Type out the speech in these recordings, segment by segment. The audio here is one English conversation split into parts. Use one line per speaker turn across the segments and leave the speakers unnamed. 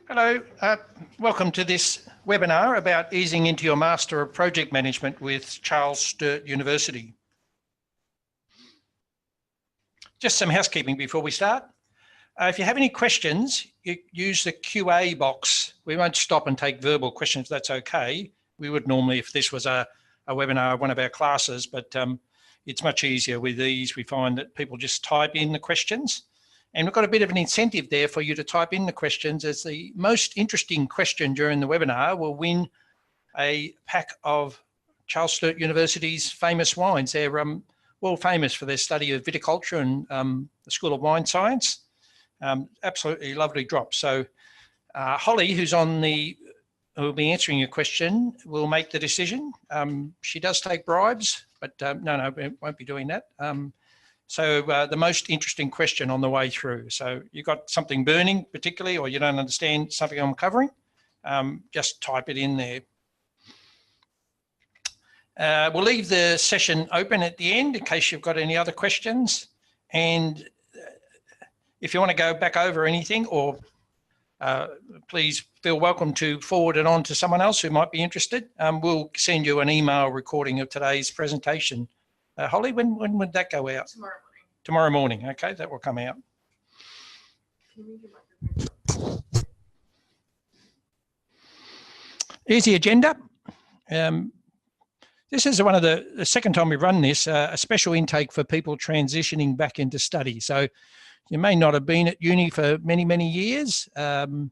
Hello, welcome to this webinar about easing into your Master of Project Management with Sturt University. Just some housekeeping before we start. If you have any questions, you use the QA box. We won't stop and take verbal questions, if that's okay. We would normally if this was a webinar of one of our classes, but it's much easier with these. We find that people just type in the questions. And we've got a bit of an incentive there for you to type in the questions, as the most interesting question during the webinar will win a pack of Sturt University's famous wines. They're world famous for their study of viticulture and the School of Wine Science. Absolutely lovely drop. So Holly, who will be answering your question, will make the decision. She does take bribes, but no, we won't be doing that. So the most interesting question on the way through. So you've got something burning particularly, or you don't understand something I'm covering, just type it in there. We'll leave the session open at the end in case you've got any other questions. And if you want to go back over anything, or please feel welcome to forward it on to someone else who might be interested. We'll send you an email recording of today's presentation. Holly, when would that go out?
Tomorrow morning.
Tomorrow morning, okay, that will come out. Here's the agenda. This is one of the second time we've run this, a special intake for people transitioning back into study. So you may not have been at uni for many, many years. You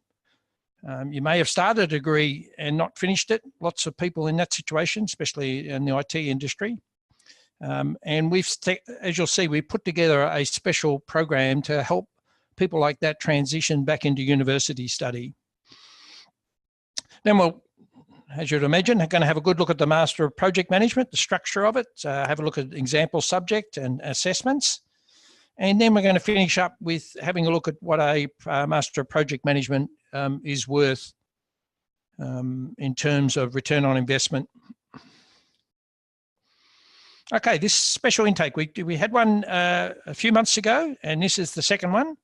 may have started a degree and not finished it. Lots of people in that situation, especially in the IT industry. And as you'll see, we put together a special program to help people like that transition back into university study. Then we'll, as you'd imagine, going to have a good look at the Master of Project Management, the structure of it, have a look at example subject and assessments. And then we're going to finish up with having a look at what a Master of Project Management is worth in terms of return on investment. Okay, this special intake, we had one a few months ago, and this is the second one.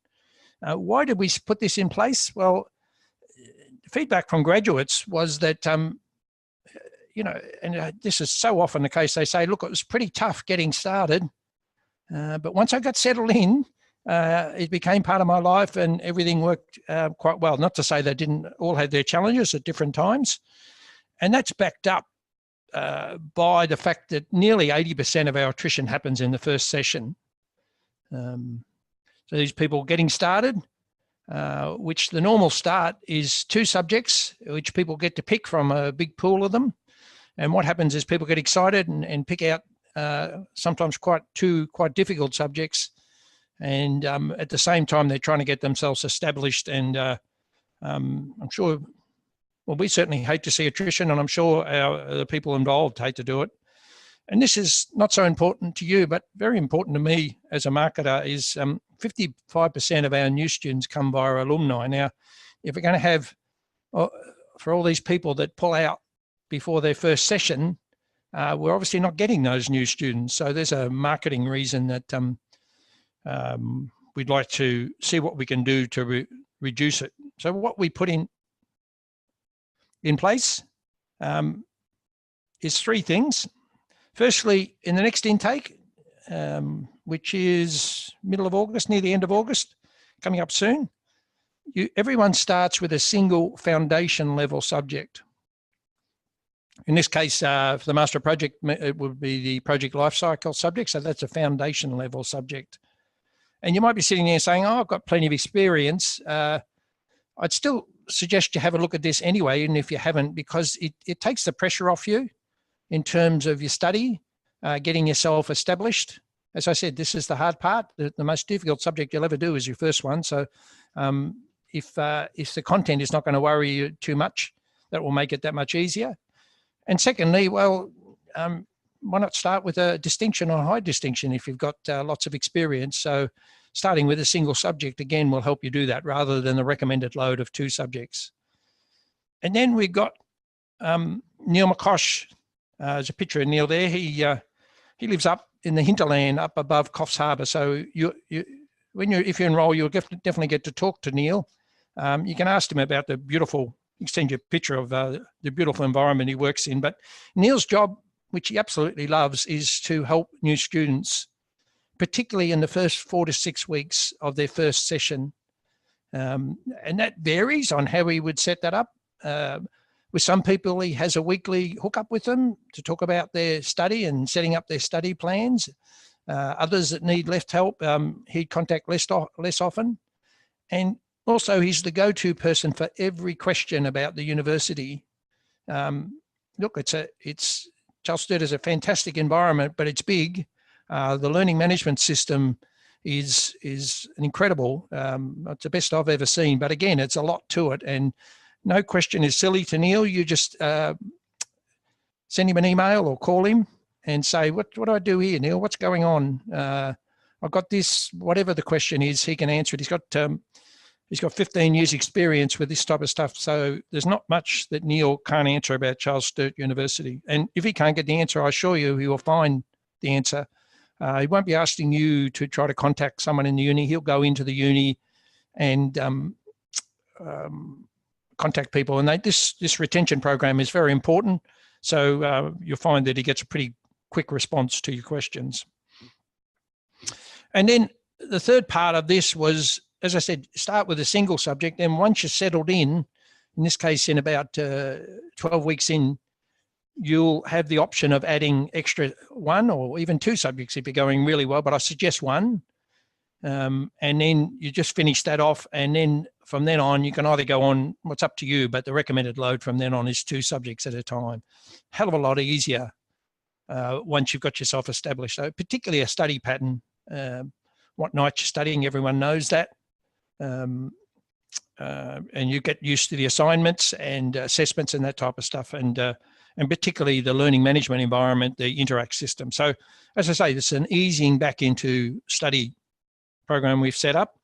Why did we put this in place? Well, feedback from graduates was that, you know, and this is so often the case, they say, look, it was pretty tough getting started, but once I got settled in, it became part of my life and everything worked quite well. Not to say they didn't all have their challenges at different times, and that's backed up by the fact that nearly 80% of our attrition happens in the first session. So these people getting started, which the normal start is 2 subjects, which people get to pick from a big pool of them. And what happens is people get excited and pick out sometimes quite difficult subjects. And at the same time, they're trying to get themselves established. And I'm sure, well, we certainly hate to see attrition, and I'm sure the people involved hate to do it. And this is not so important to you, but very important to me as a marketer is 55% of our new students come via alumni. Now, if we're going to have, for all these people that pull out before their first session, we're obviously not getting those new students. So there's a marketing reason that we'd like to see what we can do to reduce it. So what we put in place is 3 things. Firstly, in the next intake, which is middle of August, near the end of August, coming up soon, everyone starts with a single foundation level subject. In this case, for the Master Project, it would be the project lifecycle subject. So that's a foundation level subject. And you might be sitting there saying, oh, I've got plenty of experience. I'd still suggest you have a look at this anyway, even if you haven't, because it takes the pressure off you in terms of your study, getting yourself established. As I said, this is the hard part. The most difficult subject you'll ever do is your first one. So if the content is not going to worry you too much, that will make it that much easier. And secondly, well, why not start with a distinction or high distinction if you've got lots of experience? So starting with a single subject, again, will help you do that rather than the recommended load of 2 subjects. And then we've got Neil McCosh. There's a picture of Neil there. He lives up in the hinterland up above Coffs Harbour. So if you enroll, you'll definitely get to talk to Neil. You can ask him about the beautiful, extend your picture of the beautiful environment he works in. But Neil's job, which he absolutely loves, is to help new students, particularly in the first 4 to 6 weeks of their first session. And that varies on how he would set that up. With some people, he has a weekly hookup with them to talk about their study and setting up their study plans. Others that need less help, he'd contact less often. And also, he's the go-to person for every question about the university. Look, Charles Sturt is a fantastic environment, but it's big. The learning management system is incredible. It's the best I've ever seen. But again, it's a lot to it, and no question is silly to Neil. You just send him an email or call him and say, what do I do here, Neil? What's going on? I've got this, whatever the question is, he can answer it. He's got 15 years experience with this type of stuff. So there's not much that Neil can't answer about Charles Sturt University. And if he can't get the answer, I assure you he will find the answer. He won't be asking you to try to contact someone in the uni. He'll go into the uni and contact people. And this retention program is very important. So you'll find that he gets a pretty quick response to your questions. And then the third part of this was, as I said, start with a single subject. And once you're settled in this case, in about 12 weeks in, you'll have the option of adding extra 1 or even 2 subjects if you're going really well, but I suggest 1. And then you just finish that off. And then from then on, you can either go on, what's up to you, but the recommended load from then on is 2 subjects at a time. Hell of a lot easier once you've got yourself established. So particularly a study pattern, what night you're studying, everyone knows that. And you get used to the assignments and assessments and that type of stuff. And particularly the learning management environment, the Interact system. So as I say, it's an easing back into study program we've set up.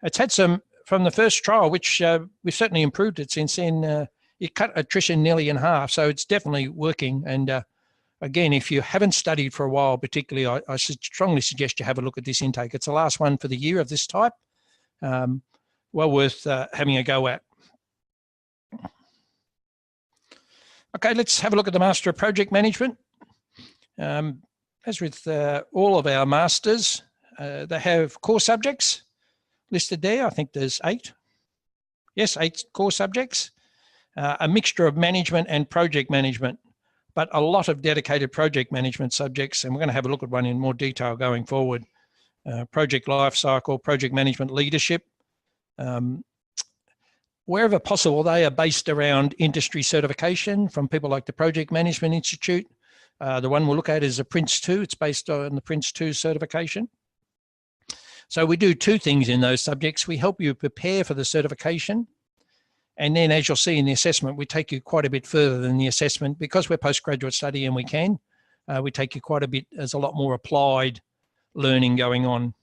It's had some, from the first trial, which we've certainly improved it since then, it cut attrition nearly in half. So it's definitely working. And again, if you haven't studied for a while, particularly, I strongly suggest you have a look at this intake. It's the last one for the year of this type. Well worth having a go at. Okay, let's have a look at the Master of Project Management. As with all of our masters, they have core subjects listed there. I think there's 8. Yes, 8 core subjects. A mixture of management and project management, but a lot of dedicated project management subjects. And we're going to have a look at one in more detail going forward. Project life cycle, project management leadership. Wherever possible, they are based around industry certification from people like the Project Management Institute. The one we'll look at is a Prince 2. It's based on the Prince 2 certification. So we do 2 things in those subjects. We help you prepare for the certification. And then, as you'll see in the assessment, we take you quite a bit further than the assessment. Because we're postgraduate study and we take you quite a bit, there's a lot more applied learning going on.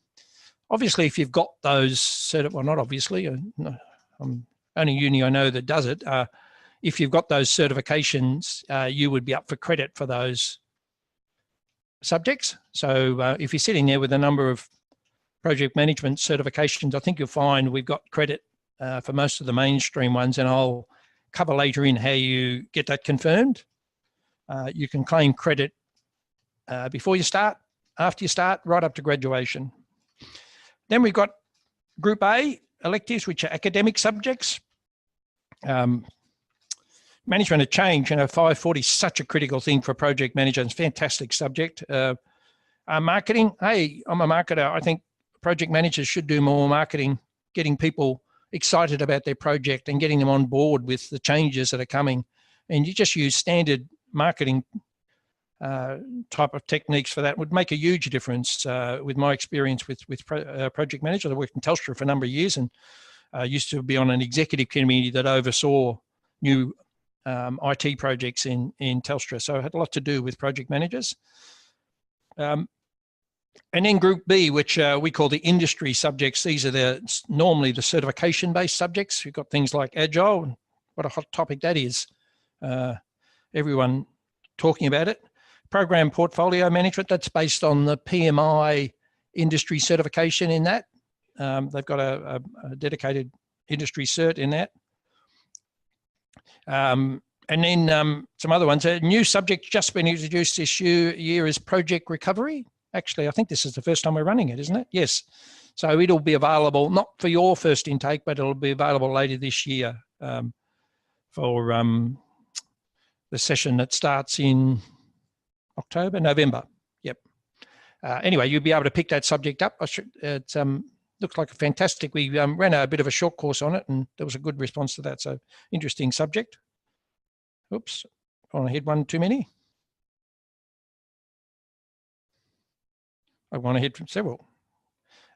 Obviously, if you've got those, well, not obviously, only uni I know that does it. If you've got those certifications, you would be up for credit for those subjects. So if you're sitting there with a number of project management certifications, I think you'll find we've got credit for most of the mainstream ones, and I'll cover later in how you get that confirmed. You can claim credit before you start, after you start, right up to graduation. Then we've got Group A electives, which are academic subjects. Management of change, 540 is such a critical thing for a project manager. It's a fantastic subject. Marketing, hey, I'm a marketer. I think project managers should do more marketing, getting people excited about their project and getting them on board with the changes that are coming. And you just use standard marketing type of techniques for that would make a huge difference. With my experience with project managers, I worked in Telstra for a number of years and used to be on an executive committee that oversaw new IT projects in Telstra. So it had a lot to do with project managers. And then Group B, which we call the industry subjects. These are normally the certification-based subjects. You've got things like Agile. What a hot topic that is. Everyone talking about it. Program portfolio management, that's based on the PMI industry certification in that. They've got a dedicated industry cert in that. And then some other ones. A new subject just been introduced this year is project recovery. Actually, I think this is the first time we're running it, isn't it? Yes. So it'll be available, not for your first intake, but it'll be available later this year for the session that starts in October, November. Yep. Anyway, you'll be able to pick that subject up. It looks like a fantastic. We ran a bit of a short course on it, and there was a good response to that. So interesting subject. Oops, I hit one too many. I want to hit several.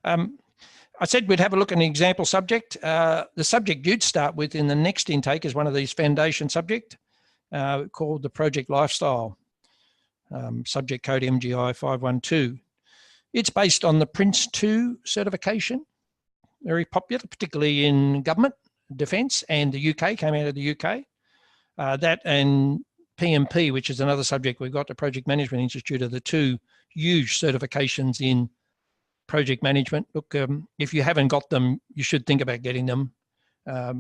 I said we'd have a look at an example subject. The subject you'd start with in the next intake is one of these foundation subject called the project lifestyle, subject code MGI 512. It's based on the Prince 2 certification, very popular, particularly in government, defence, and the UK, came out of the UK. That and PMP, which is another subject we've got, the Project Management Institute, are the two huge certifications in project management. Look, if you haven't got them, you should think about getting them. A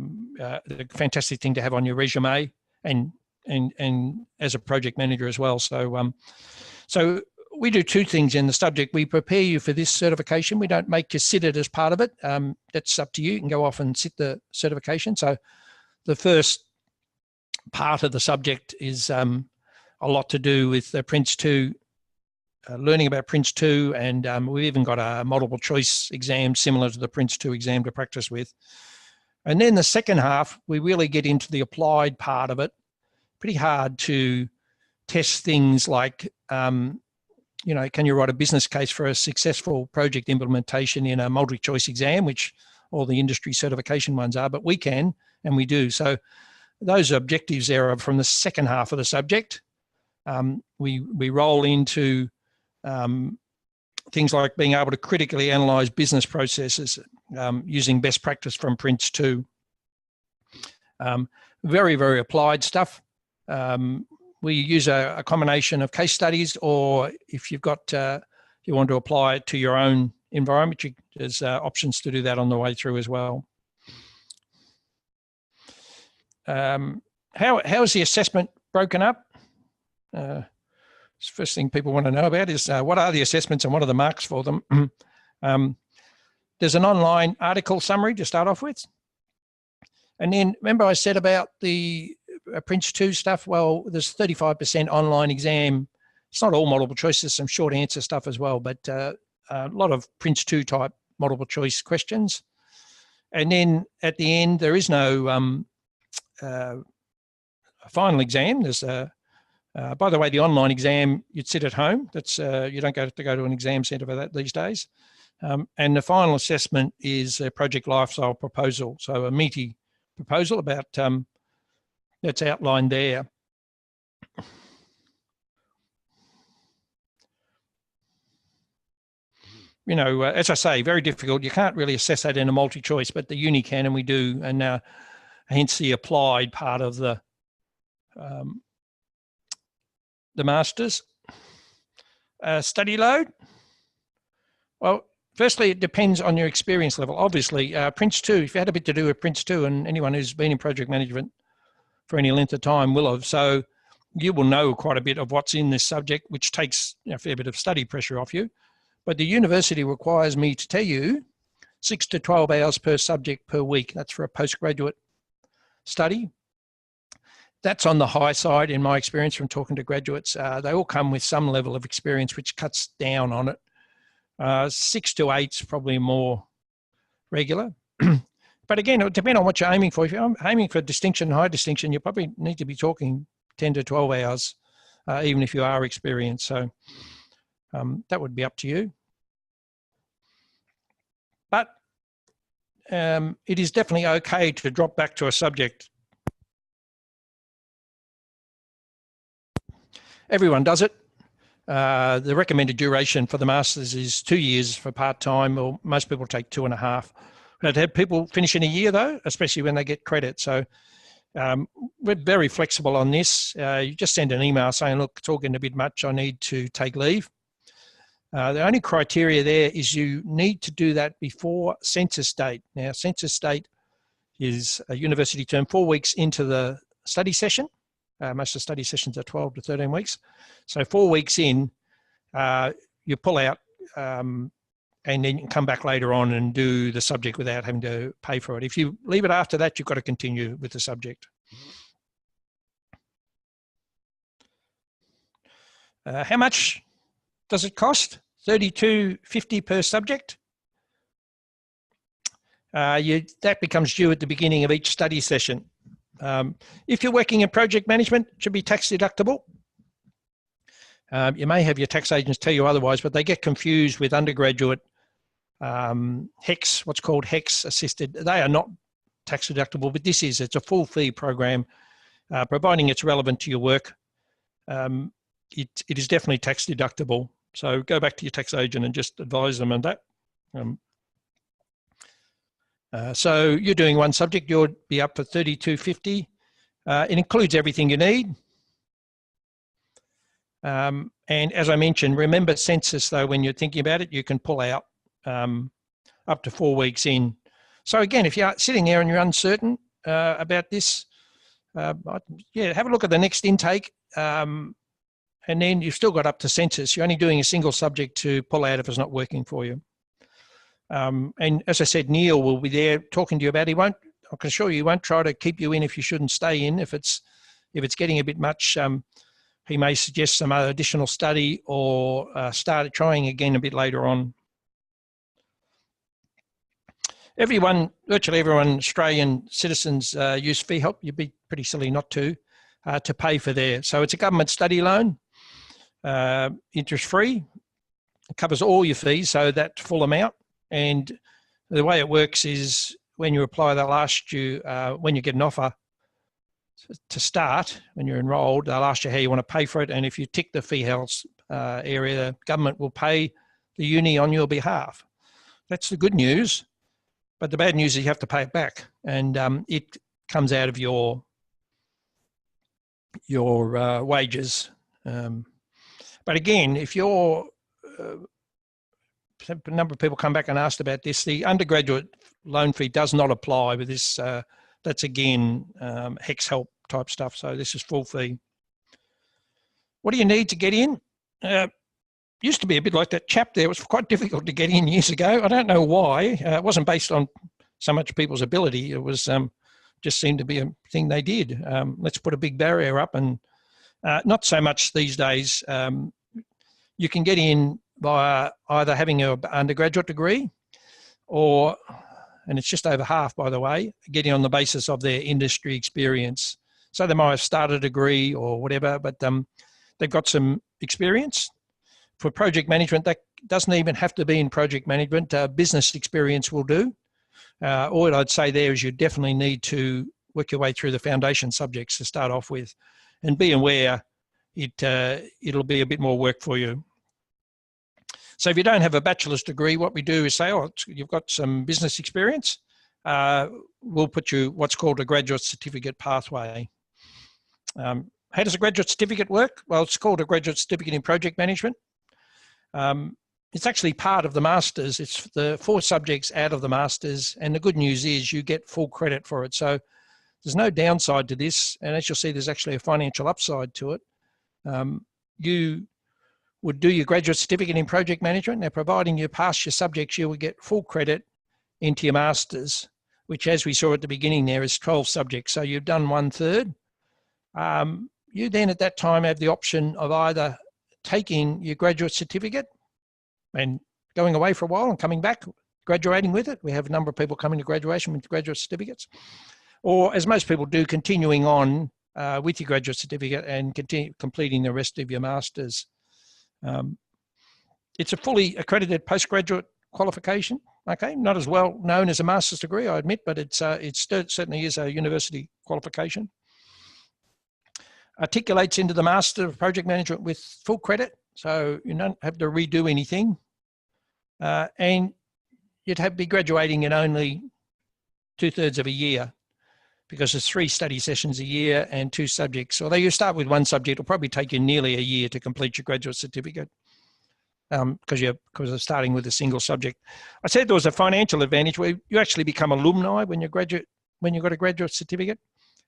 fantastic thing to have on your resume and as a project manager as well. So, so we do two things in the subject. We prepare you for this certification. We don't make you sit it as part of it. That's up to you. You can go off and sit the certification. So the first part of the subject is a lot to do with the Prince 2, learning about Prince 2, and we've even got a multiple choice exam similar to the Prince 2 exam to practice with. And then the second half, we really get into the applied part of it. Pretty hard to test things like, you know, can you write a business case for a successful project implementation in a multi-choice exam, which all the industry certification ones are, but we can, and we do. So those objectives there are from the second half of the subject. We roll into things like being able to critically analyze business processes using best practice from Prince 2. Very, very applied stuff. We use a combination of case studies, or if you've got, you want to apply it to your own environment, there's options to do that on the way through as well. How is the assessment broken up? First thing people want to know about is what are the assessments and what are the marks for them? There's an online article summary to start off with. And then remember I said about the Prince 2 stuff? Well, there's 35% online exam. It's not all multiple choice, there's some short answer stuff as well, but a lot of Prince 2 type multiple choice questions. And then at the end, there is no final exam. There's by the way, the online exam, you'd sit at home. That's you don't have to go to an exam centre for that these days. And the final assessment is a project lifestyle proposal. So a meaty proposal about that's outlined there. You know, as I say, very difficult. You can't really assess that in a multi-choice, but the uni can, and we do, and hence the applied part of the masters. Study load. Well, firstly, it depends on your experience level. Obviously, Prince 2, if you had a bit to do with Prince 2, and anyone who's been in project management for any length of time will have, so you will know quite a bit of what's in this subject, which takes a fair bit of study pressure off you. But the university requires me to tell you 6 to 12 hours per subject per week. That's for a postgraduate study. That's on the high side in my experience from talking to graduates. They all come with some level of experience, which cuts down on it. 6 to 8 is probably more regular. But again, it would depend on what you're aiming for. If you're aiming for distinction, high distinction, you probably need to be talking 10 to 12 hours, even if you are experienced. So that would be up to you. But it is definitely okay to drop back to a subject. Everyone does it. The recommended duration for the masters is 2 years for part-time, or most people take 2.5. I've had people finish in a year though, especially when they get credit. So we're very flexible on this. You just send an email saying, look, it's all getting a bit much, I need to take leave. The only criteria there is you need to do that before census date. Now, census date is a university term 4 weeks into the study session. Most of the study sessions are 12 to 13 weeks. So 4 weeks in, you pull out and then you can come back later on and do the subject without having to pay for it. If you leave it after that, you've got to continue with the subject. How much does it cost? $32.50 per subject. That becomes due at the beginning of each study session. If you're working in project management, it should be tax deductible. You may have your tax agents tell you otherwise, but they get confused with undergraduate HECS, what's called HECS assisted. They are not tax deductible, but this is. It's a full fee program, providing it's relevant to your work. It is definitely tax deductible. So go back to your tax agent and just advise them on that. So you're doing one subject, you'll be up for $32.50. It includes everything you need. And as I mentioned, remember census though, when you're thinking about it, you can pull out up to 4 weeks in. So again, if you're sitting there and you're uncertain about this, yeah, have a look at the next intake. And then you've still got up to census. You're only doing a single subject to pull out if it's not working for you. And as I said, Neil will be there talking to you about it. I can assure you, he won't try to keep you in if you shouldn't stay in. If it's getting a bit much, he may suggest some additional study or start trying again a bit later on. Virtually everyone, Australian citizens use fee help. You'd be pretty silly not to pay for there. So it's a government study loan, interest-free. It covers all your fees, so that full amount. And the way it works is when you apply, they'll ask you, when you get an offer to start, when you're enrolled, they'll ask you how you want to pay for it. And if you tick the fee help area, the government will pay the uni on your behalf. That's the good news. But the bad news is you have to pay it back. And it comes out of your wages. But again, if you're a number of people come back and asked about this. The undergraduate loan fee does not apply with this. That's again, HECS help type stuff. So this is full fee. What do you need to get in? Used to be a bit like that chap there. It was quite difficult to get in years ago. I don't know why. It wasn't based on so much people's ability. It was just seemed to be a thing they did. Let's put a big barrier up, and not so much these days. You can get in by either having an undergraduate degree or, and it's just over half, by the way, getting on the basis of their industry experience. So they might have started a degree or whatever, but they've got some experience. For project management, that doesn't even have to be in project management. Business experience will do. All I'd say there is you definitely need to work your way through the foundation subjects to start off with, and be aware it'll be a bit more work for you. So if you don't have a bachelor's degree, what we do is say, oh, you've got some business experience. We'll put you what's called a graduate certificate pathway. How does a graduate certificate work? Well, it's called a graduate certificate in project management. It's actually part of the master's. It's the 4 subjects out of the master's. And the good news is you get full credit for it. So there's no downside to this. And as you'll see, there's actually a financial upside to it. You would do your graduate certificate in project management. Now, providing you pass your subjects, you will get full credit into your master's, which, as we saw at the beginning there, is 12 subjects. So you've done 1/3. You then at that time have the option of either taking your graduate certificate and going away for a while and coming back, graduating with it. We have a number of people coming to graduation with graduate certificates. Or, as most people do, continuing on with your graduate certificate and completing the rest of your master's. It's a fully accredited postgraduate qualification. Okay, not as well known as a master's degree, I admit, but it certainly is a university qualification. Articulates into the Master of Project Management with full credit, so you don't have to redo anything. And you'd be graduating in only 2/3 of a year, because there's 3 study sessions a year and 2 subjects. Although you start with 1 subject, it'll probably take you nearly a year to complete your graduate certificate, because you're starting with a single subject. I said there was a financial advantage where you actually become alumni when you graduate when you've got a graduate certificate,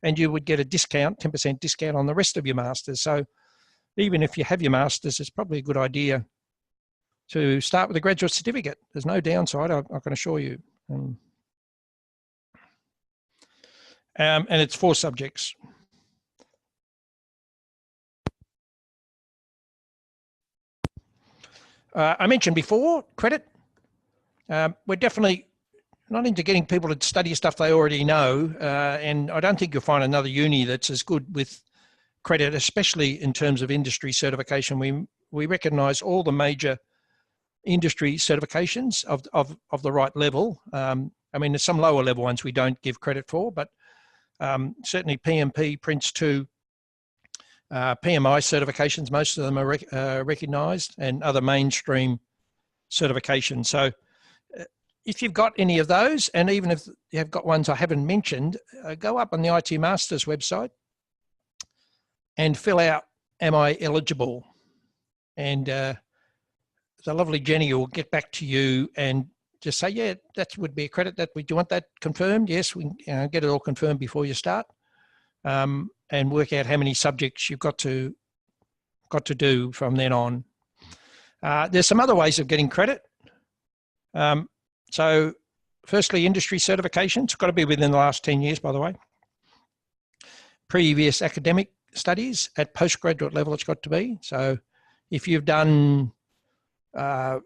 and you would get a discount, 10% discount on the rest of your masters. So even if you have your masters, it's probably a good idea to start with a graduate certificate. There's no downside, I can assure you. And it's 4 subjects. I mentioned before, credit. We're definitely not into getting people to study stuff they already know, and I don't think you'll find another uni that's as good with credit, especially in terms of industry certification. We recognise all the major industry certifications of the right level. I mean, there's some lower level ones we don't give credit for, but certainly PMP, Prince 2, PMI certifications, most of them are recognised, and other mainstream certifications. So if you've got any of those, and even if you have got ones I haven't mentioned, go up on the IT Masters website and fill out, am I eligible? And the lovely Jenny will get back to you and just say, yeah, that would be a credit. Do you want that confirmed? Yes, we get it all confirmed before you start, and work out how many subjects you've got to do from then on. There's some other ways of getting credit. So firstly, industry certifications. It's got to be within the last 10 years, by the way. Previous academic studies at postgraduate level, it's got to be. So if you've done a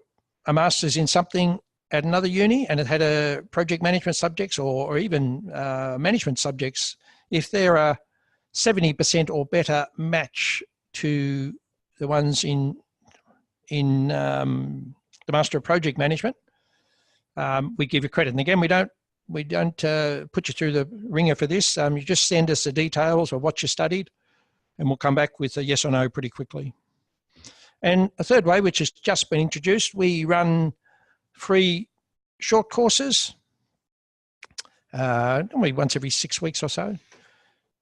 master's in something at another uni and it had a project management subjects or even management subjects, if there are 70% or better match to the ones in the Master of Project Management, we give you credit. And again, we don't put you through the ringer for this. You just send us the details of what you studied, and we'll come back with a yes or no pretty quickly. And a third way, which has just been introduced, we run free short courses, normally once every 6 weeks or so.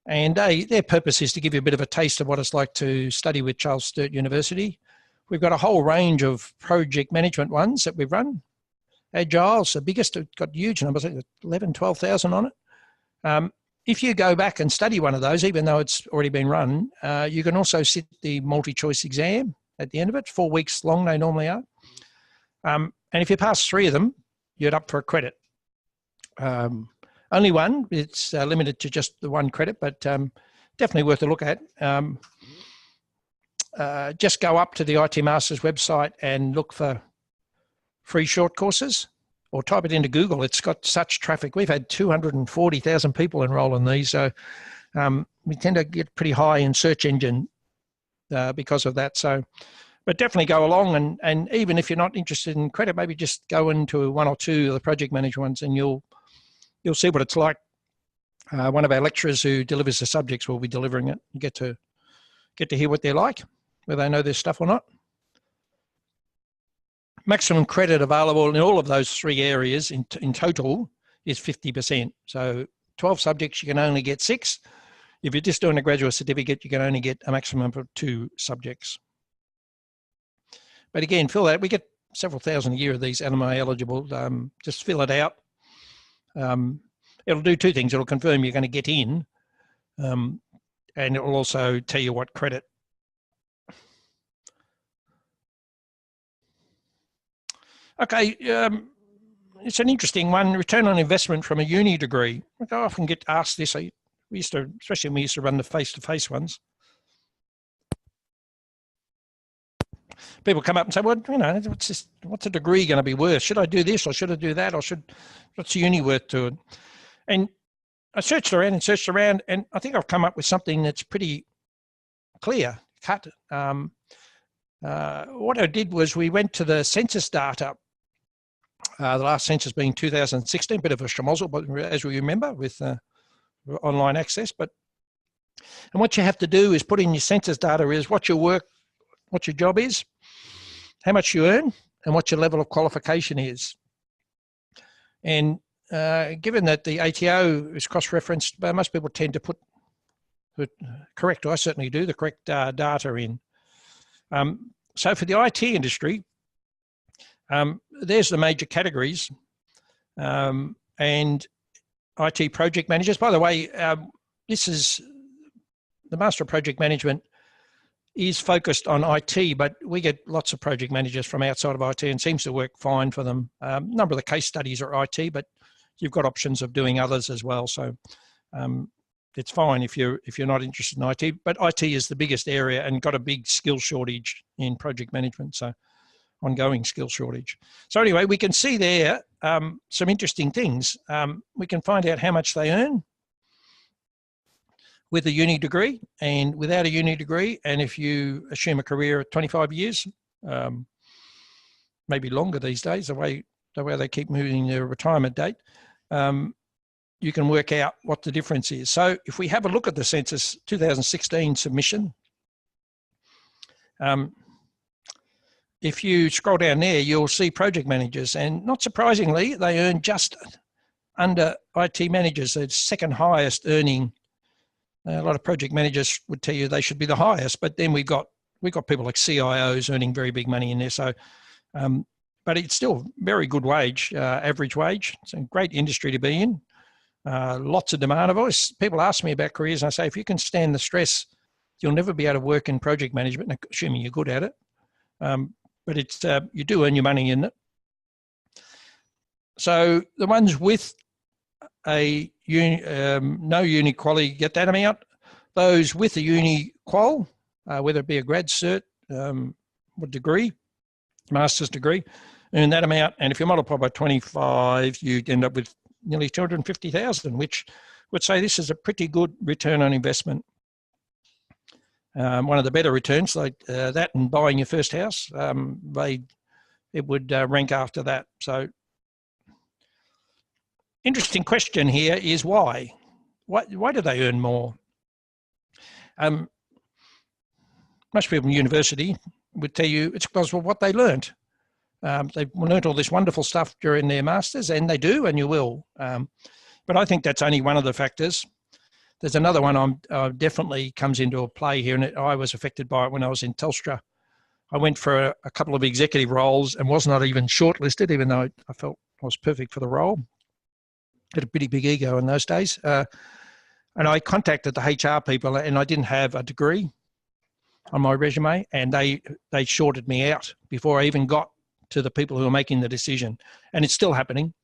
And their purpose is to give you a bit of a taste of what it's like to study with Charles Sturt University. We've got a whole range of project management ones that we've run. Agile's the biggest, it's got huge numbers, 11, 12,000 on it. If you go back and study one of those, even though it's already been run, you can also sit the multi-choice exam at the end of it. 4 weeks long, they normally are. And if you pass 3 of them, you're up for a credit. Only one, it's limited to just the 1 credit, but definitely worth a look at. Just go up to the IT Masters website and look for free short courses, or type it into Google. It's got such traffic. We've had 240,000 people enroll in these, so we tend to get pretty high in search engine because of that. So, but definitely go along, and even if you're not interested in credit, maybe just go into 1 or 2 of the project management ones, and you'll see what it's like. One of our lecturers who delivers the subjects will be delivering it. You get to hear what they're like, whether they know their stuff or not. Maximum credit available in all of those 3 areas in total is 50%. So 12 subjects, you can only get 6. If you're just doing a graduate certificate, you can only get a maximum of 2 subjects. But again, fill that. We get several thousand a year of these am I eligible. Just fill it out. It'll do 2 things. It'll confirm you're going to get in, and it will also tell you what credit. Okay, it's an interesting one. Return on investment from a uni degree. I often get asked this. We used to, especially when we used to run the face-to-face ones. People come up and say, well, what's a degree going to be worth? Should I do this or should I do that? Or what's uni worth to it? And I searched around, and I think I've come up with something that's pretty clear cut. What I did was we went to the census data, the last census being 2016, bit of a schmozzle, but as we remember, with online access. And what you have to do is put in your census data is what your work, what your job is, how much you earn, and what your level of qualification is. And given that the ATO is cross-referenced, most people tend to put the correct, I certainly do, the correct data in. So for the IT industry, there's the major categories, and IT project managers. By the way, this is the Master of Project Management is focused on IT, but we get lots of project managers from outside of IT and seems to work fine for them. A number of the case studies are IT, but you've got options of doing others as well. So it's fine if you're not interested in IT, but IT is the biggest area and got a big skill shortage in project management. So ongoing skill shortage. So anyway, we can see there some interesting things. We can find out how much they earn with a uni degree and without a uni degree. And if you assume a career of 25 years, maybe longer these days, the way they keep moving their retirement date, you can work out what the difference is. So if we have a look at the census 2016 submission, if you scroll down there, you'll see project managers, and not surprisingly, they earn just under IT managers, the second highest earning. A lot of project managers would tell you they should be the highest, but then we've got people like CIOs earning very big money in there. So, but it's still very good wage, average wage. It's a great industry to be in. Lots of demand. People ask me about careers, and I say, if you can stand the stress, you'll never be able to work in project management, assuming you're good at it. But it's you do earn your money in it. So the ones with a no uni quality get that amount. Those with a uni qual, whether it be a grad cert or degree, master's degree, earn that amount. And if you multiply by 25, you end up with nearly 250,000, which would say this is a pretty good return on investment. One of the better returns, like that and buying your first house, it would rank after that. So interesting question here is why? Why do they earn more? Most people in university would tell you it's because of what they learned. They've learned all this wonderful stuff during their masters, and they do, and you will. But I think that's only one of the factors. There's another one definitely comes into play here, and I was affected by it when I was in Telstra. I went for a couple of executive roles and was not even shortlisted, even though I felt I was perfect for the role. Had a pretty big ego in those days. And I contacted the HR people, and I didn't have a degree on my resume, and they shorted me out before I even got to the people who are making the decision. And it's still happening.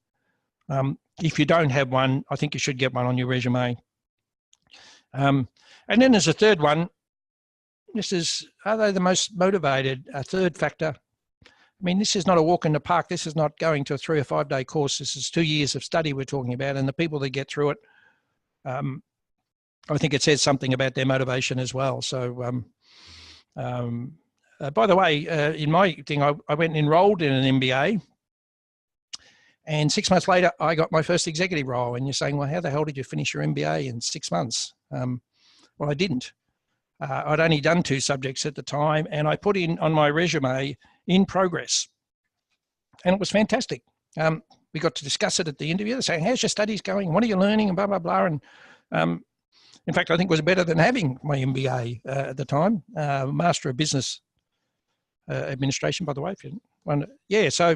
If you don't have one, I think you should get one on your resume. And then there's a third one. Are they the most motivated? A third factor. I mean, this is not a walk in the park. This is not going to a 3 or 5 day course. This is 2 years of study we're talking about, and the people that get through it, I think it says something about their motivation as well. So, by the way, in my thing, I went and enrolled in an MBA, and 6 months later, I got my first executive role. And you're saying, well, how the hell did you finish your MBA in 6 months? Well, I didn't. I'd only done 2 subjects at the time, and I put in on my resume in progress, and it was fantastic. We got to discuss it at the interview. They're saying, how's your studies going? What are you learning? And blah, blah, blah. And in fact, I think it was better than having my MBA at the time, Master of Business Administration, by the way. If you want, yeah, so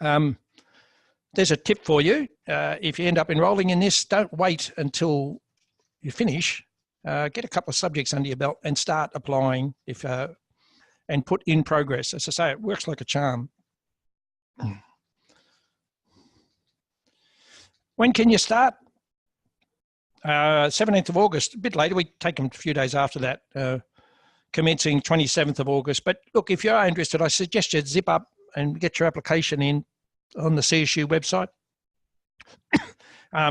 there's a tip for you. If you end up enrolling in this, don't wait until you finish. Get a couple of subjects under your belt and start applying and put in progress. As I say, it works like a charm. When can you start? 17th of August, a bit later. We take them a few days after that, commencing 27th of August. But look, if you are interested, I suggest you zip up and get your application in on the CSU website.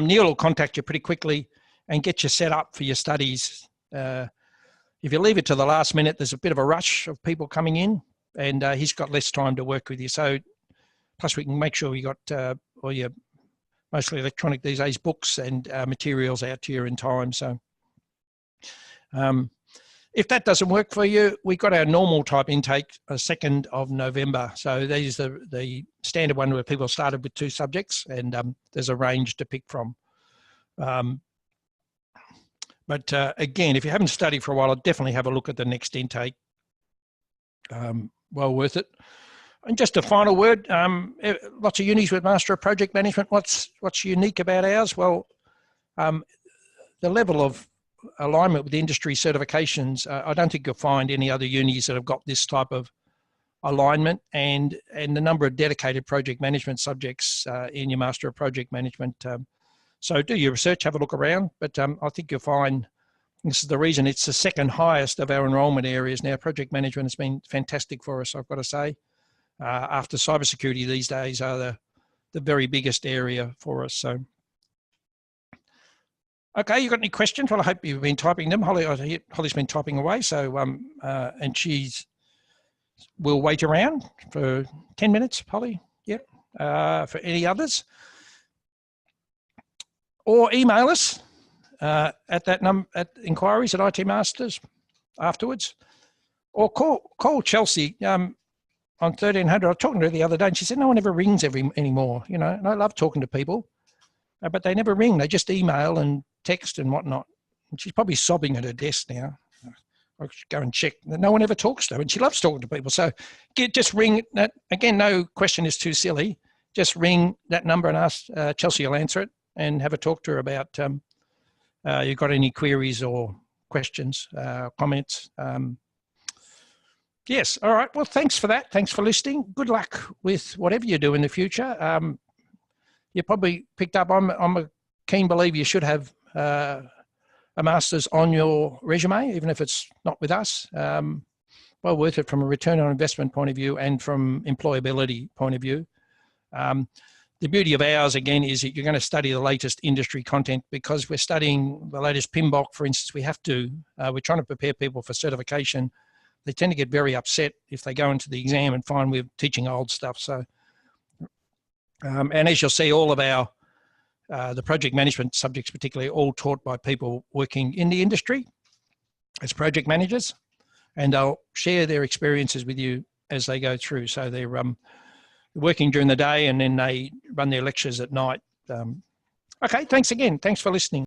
Neil will contact you pretty quickly and get you set up for your studies. If you leave it to the last minute, there's a bit of a rush of people coming in, and he's got less time to work with you. So plus we can make sure we got all your mostly electronic these days, books and materials out to you in time. So if that doesn't work for you, we've got our normal type intake, 2nd of November. So these are the standard one where people started with 2 subjects, and there's a range to pick from. But again, if you haven't studied for a while, I'll definitely have a look at the next intake. Well worth it. And just a final word, lots of unis with Master of Project Management. What's unique about ours? Well, the level of alignment with industry certifications, I don't think you'll find any other unis that have got this type of alignment, and the number of dedicated project management subjects in your Master of Project Management. So do your research, have a look around, but I think you'll find this is the reason it's the second highest of our enrolment areas now. Project management has been fantastic for us, I've got to say. After cybersecurity, these days are the very biggest area for us. So, okay, you got any questions? Well, I hope you've been typing them. Holly's been typing away, so and we'll wait around for 10 minutes, Holly. Yep. For any others, or email us at that number at inquiries at IT Masters afterwards, or call Chelsea. On 1300, I was talking to her the other day, and she said no one ever rings anymore, you know. And I love talking to people, but they never ring. They just email and text and whatnot. And she's probably sobbing at her desk now. I'll go and check. No one ever talks to her, and she loves talking to people. So just ring that again. No question is too silly. Just ring that number and ask Chelsea. Will answer it and have a talk to her about you've got any queries or questions, comments. Yes. All right. Well, thanks for that. Thanks for listening. Good luck with whatever you do in the future. You probably picked up, I'm a keen believer you should have a master's on your resume, even if it's not with us. Well worth it from a return on investment point of view and from employability point of view. The beauty of ours, again, is that you're going to study the latest industry content because we're studying the latest PMBOK, for instance. We have to. We're trying to prepare people for certification. They tend to get very upset if they go into the exam and find we're teaching old stuff. So, and as you'll see, all of our, the project management subjects particularly, all taught by people working in the industry as project managers, and they'll share their experiences with you as they go through. So they're working during the day and then they run their lectures at night. Okay, thanks again. Thanks for listening.